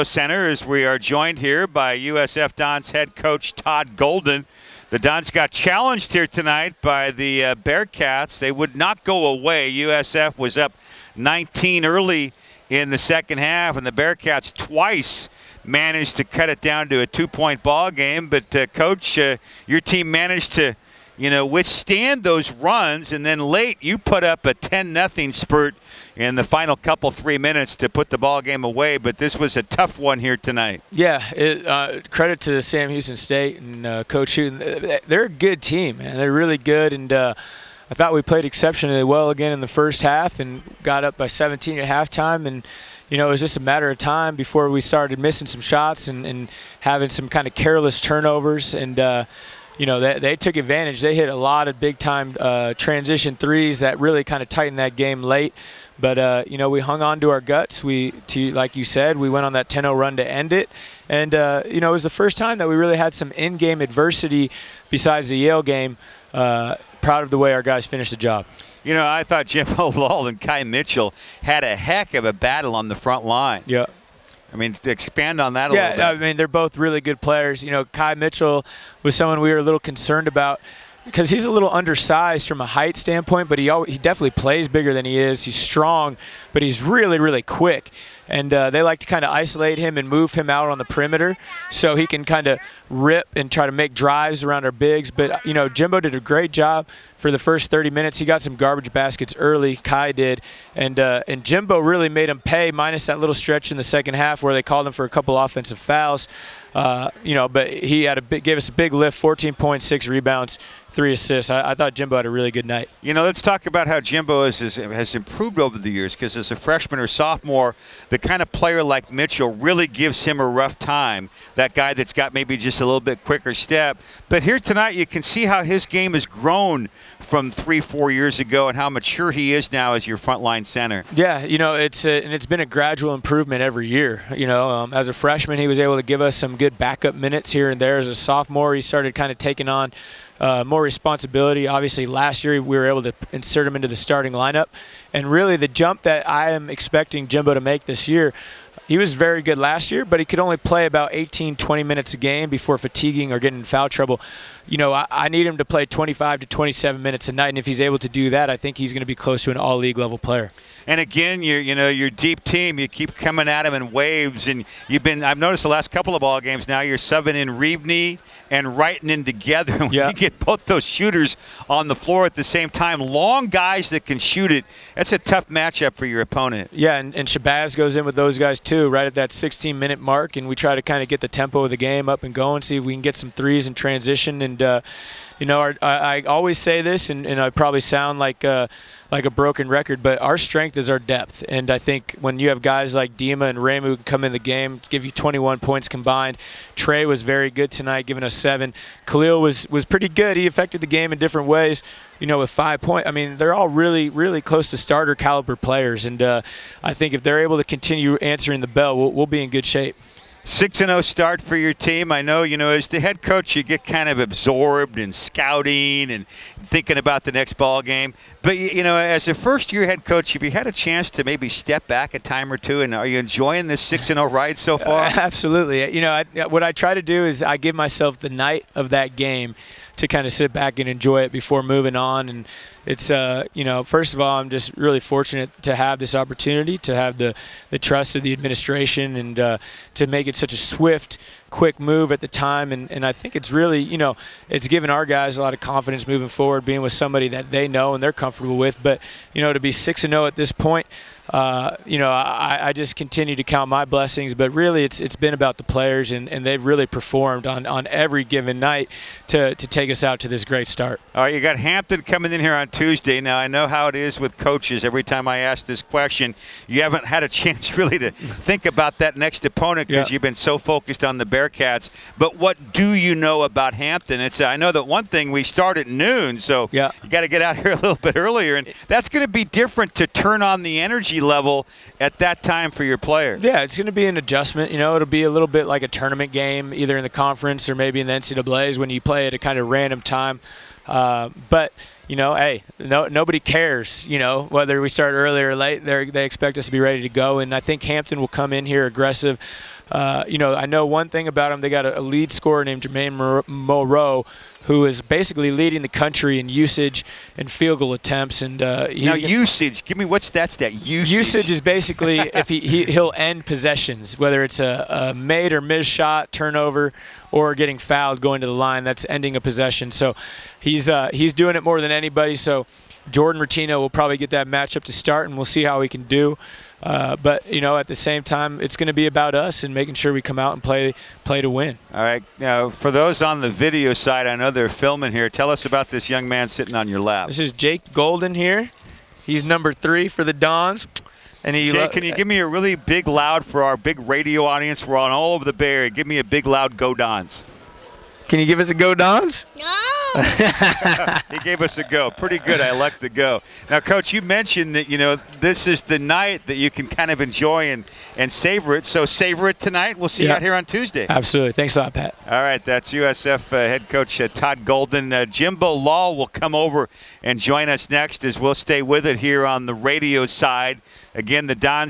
Center, as we are joined here by USF Dons head coach Todd Golden. The Dons got challenged here tonight by the Bearcats. They would not go away. USF was up 19 early in the second half, and the Bearcats twice managed to cut it down to a 2-point ball game. But Coach, your team managed to withstand those runs, and then late you put up a 10-0 spurt in the final couple 3 minutes to put the ball game away. But this was a tough one here tonight. Yeah, credit to Sam Houston State and Coach Houghton. They're a good team, man. They're really good, and I thought we played exceptionally well again in the first half and got up by 17 at halftime. And it was just a matter of time before we started missing some shots and having some kind of careless turnovers. And they took advantage. They hit a lot of big-time transition threes that really kind of tightened that game late. But, we hung on to our guts. Like you said, we went on that 10-0 run to end it. And, it was the first time that we really had some in-game adversity besides the Yale game. Proud of the way our guys finished the job. I thought Jimbo Lull and Kai Mitchell had a heck of a battle on the front line. Yeah. I mean, to expand on that a little bit. Yeah, I mean, they're both really good players. Kai Mitchell was someone we were a little concerned about because he's a little undersized from a height standpoint, but he definitely plays bigger than he is. He's strong, but he's really, really quick. And they like to kind of isolate him and move him out on the perimeter so he can kind of rip and try to make drives around our bigs. But, Jimbo did a great job for the first 30 minutes. He got some garbage baskets early, Kai did. And Jimbo really made him pay, minus that little stretch in the second half where they called him for a couple offensive fouls. But he gave us a big lift, 14 points, 6 rebounds, 3 assists. I thought Jimbo had a really good night. Let's talk about how Jimbo has improved over the years, because as a freshman or sophomore, the kind of player like Mitchell really gives him a rough time, that guy that's got maybe just a little bit quicker step. But here tonight you can see how his game has grown from 3-4 years ago and how mature he is now as your frontline center. Yeah, it's been a gradual improvement every year. As a freshman, he was able to give us some good backup minutes here and there. As a sophomore, he started kind of taking on more responsibility. Obviously, last year we were able to insert him into the starting lineup. And really the jump that I am expecting Jimbo to make this year, he was very good last year, but he could only play about 18, 20 minutes a game before fatiguing or getting in foul trouble. I need him to play 25 to 27 minutes a night, and if he's able to do that, I think he's going to be close to an all-league level player. And again, your deep team, you keep coming at him in waves, and I've noticed the last couple of ball games now, you're subbing in Reevney and Wrighton together. When you get both those shooters on the floor at the same time, long guys that can shoot it, that's a tough matchup for your opponent. Yeah, and Shabazz goes in with those guys too, right at that 16-minute mark, and we try to kind of get the tempo of the game up and going, see if we can get some threes in transition. And I always say this, and I probably sound like a broken record, but our strength is our depth. And I think when you have guys like Dima and Ramu who can come in the game, give you 21 points combined. Trey was very good tonight, giving us 7. Khalil was pretty good. He affected the game in different ways, with 5 points. I mean, they're all really, really close to starter caliber players. And I think if they're able to continue answering the bell, we'll be in good shape. 6-0 start for your team. I know, as the head coach, you get kind of absorbed in scouting and thinking about the next ball game. But, as a first-year head coach, have you had a chance to maybe step back a time or two, and are you enjoying this 6-0 ride so far? Absolutely. What I try to do is I give myself the night of that game to kind of sit back and enjoy it before moving on. And it's, first of all, I'm just really fortunate to have this opportunity, to have the trust of the administration, and to make it such a swift, quick move at the time. And I think it's really, it's given our guys a lot of confidence moving forward, being with somebody that they know and they're comfortable with. But, to be 6-0 at this point, I just continue to count my blessings, but really it's been about the players, and they've really performed on every given night to take us out to this great start. All right, you got Hampton coming in here on Tuesday. Now, I know how it is with coaches. Every time I ask this question, you haven't had a chance really to think about that next opponent because you've been so focused on the Bearcats. But what do you know about Hampton? I know that one thing, we start at noon, so you got to get out here a little bit earlier, and that's going to be different to turn on the energy level at that time for your players. Yeah, it's going to be an adjustment. It'll be a little bit like a tournament game, either in the conference or maybe in the NCAAs when you play at a kind of random time. But hey, nobody cares, whether we start early or late. They expect us to be ready to go, and I think Hampton will come in here aggressive. I know one thing about them. They got a lead scorer named Jermaine Moreau, who is basically leading the country in usage and field goal attempts. And now usage, give me what's that usage? Usage is basically if he'll end possessions, whether it's a made or missed shot, turnover, or getting fouled going to the line. That's ending a possession. So he's doing it more than anybody. So Jordan Rotino will probably get that matchup to start, and we'll see how he can do. But at the same time, it's going to be about us and making sure we come out and play to win. All right. Now, for those on the video side, I know they're filming here. Tell us about this young man sitting on your lap. This is Jake Golden here. He's number 3 for the Dons. And Jake, can you give me a really big, loud for our big radio audience? We're on all over the Bay Area. Give me a big, loud "Go Dons." Can you give us a "Go Dons"? No. He gave us a go. Pretty good. I like the go. Now, Coach, you mentioned that, this is the night that you can kind of enjoy and savor it. So savor it tonight. We'll see you out here on Tuesday. Absolutely. Thanks a lot, Pat. All right. That's USF head coach Todd Golden. Jimbo Law will come over and join us next as we'll stay with it here on the radio side. Again, the Dons